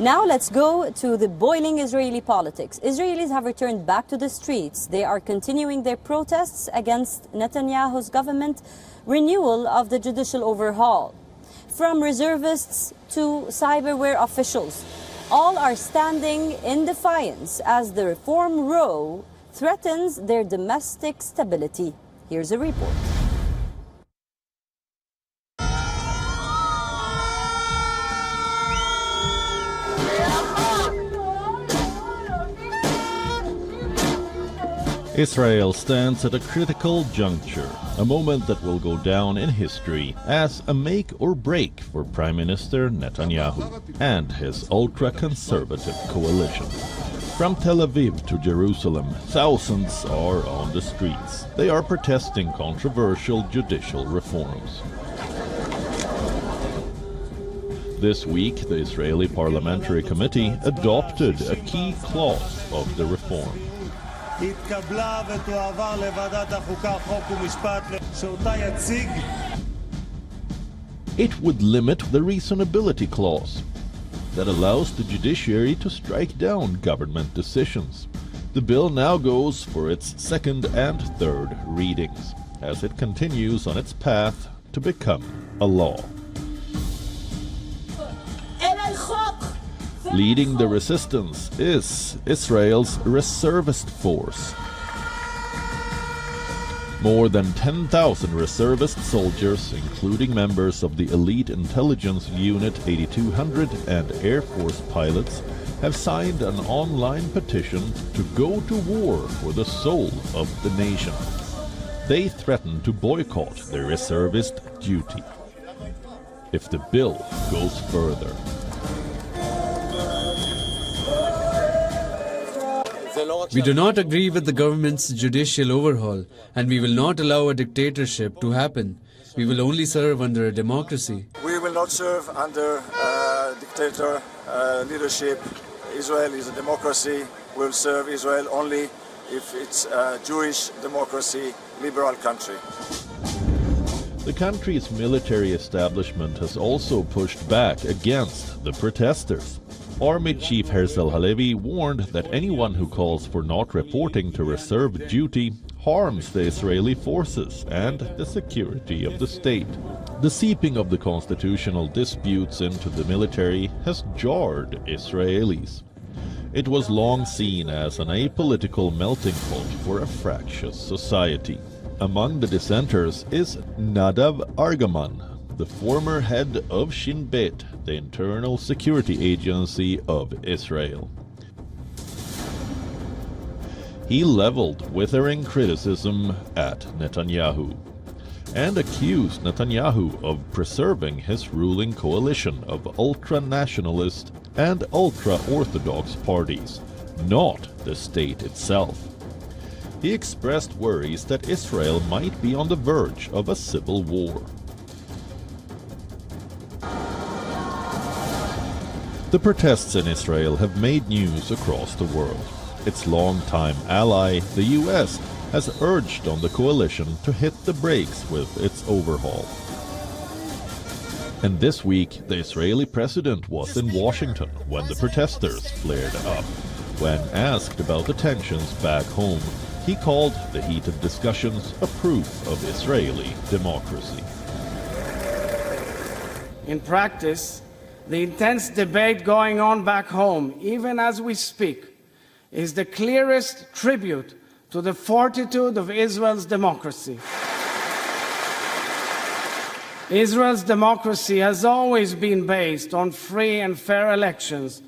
Now let's go to the boiling Israeli politics. Israelis have returned back to the streets. They are continuing their protests against Netanyahu's government renewal of the judicial overhaul. From reservists to cyberware officials, all are standing in defiance as the reform row threatens their domestic stability. Here's a report. Israel stands at a critical juncture, a moment that will go down in history as a make or break for Prime Minister Netanyahu and his ultra-conservative coalition. From Tel Aviv to Jerusalem, thousands are on the streets. They are protesting controversial judicial reforms. This week, the Israeli Parliamentary Committee adopted a key clause of the reform. התקבלה ותועבר לוועדת החוקה, חוק ומשפט שאותה יציג. It would limit the reasonability clause that allows the judiciary to strike down government decisions. The bill now goes for its second and third readings as it continues on its path to become a law. Leading the resistance is Israel's reservist force. More than 10,000 reservist soldiers, including members of the elite intelligence unit 8200 and Air Force pilots, have signed an online petition to go to war for the soul of the nation. They threaten to boycott their reservist duty if the bill goes further. We do not agree with the government's judicial overhaul, and we will not allow a dictatorship to happen. We will only serve under a democracy. We will not serve under dictator leadership. Israel is a democracy. We will serve Israel only if it's a Jewish democracy, liberal country. The country's military establishment has also pushed back against the protesters. Army Chief Herzel Halevi warned that anyone who calls for not reporting to reserve duty harms the Israeli forces and the security of the state. The seeping of the constitutional disputes into the military has jarred Israelis. It was long seen as an apolitical melting pot for a fractious society. Among the dissenters is Nadav Argaman, the former head of Shin Bet, the internal security agency of Israel. He leveled withering criticism at Netanyahu and accused Netanyahu of preserving his ruling coalition of ultra-nationalist and ultra-Orthodox parties, not the state itself. He expressed worries that Israel might be on the verge of a civil war. The protests in Israel have made news across the world. Its longtime ally, the US, has urged on the coalition to hit the brakes with its overhaul. And this week, the Israeli president was in Washington when the protesters flared up. When asked about the tensions back home, he called the heated discussions a proof of Israeli democracy. In practice, the intense debate going on back home, even as we speak, is the clearest tribute to the fortitude of Israel's democracy. Israel's democracy has always been based on free and fair elections,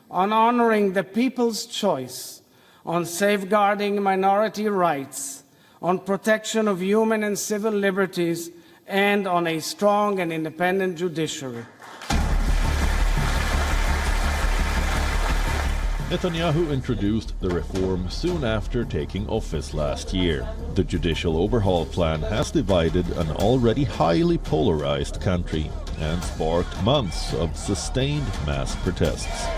on honoring the people's choice, on safeguarding minority rights, on protection of human and civil liberties, and on a strong and independent judiciary. Netanyahu introduced the reform soon after taking office last year. The judicial overhaul plan has divided an already highly polarized country and sparked months of sustained mass protests.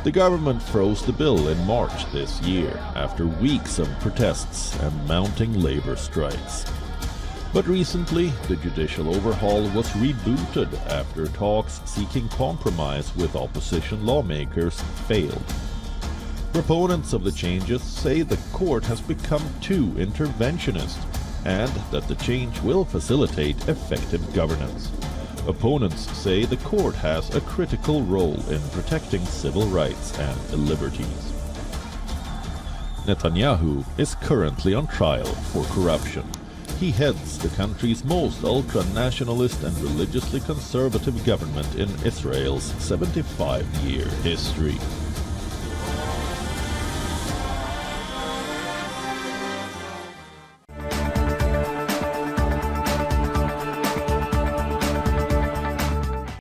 The government froze the bill in March this year after weeks of protests and mounting labor strikes. But recently, the judicial overhaul was rebooted after talks seeking compromise with opposition lawmakers failed. Proponents of the changes say the court has become too interventionist and that the change will facilitate effective governance. Opponents say the court has a critical role in protecting civil rights and liberties. Netanyahu is currently on trial for corruption. He heads the country's most ultra-nationalist and religiously conservative government in Israel's 75-year history.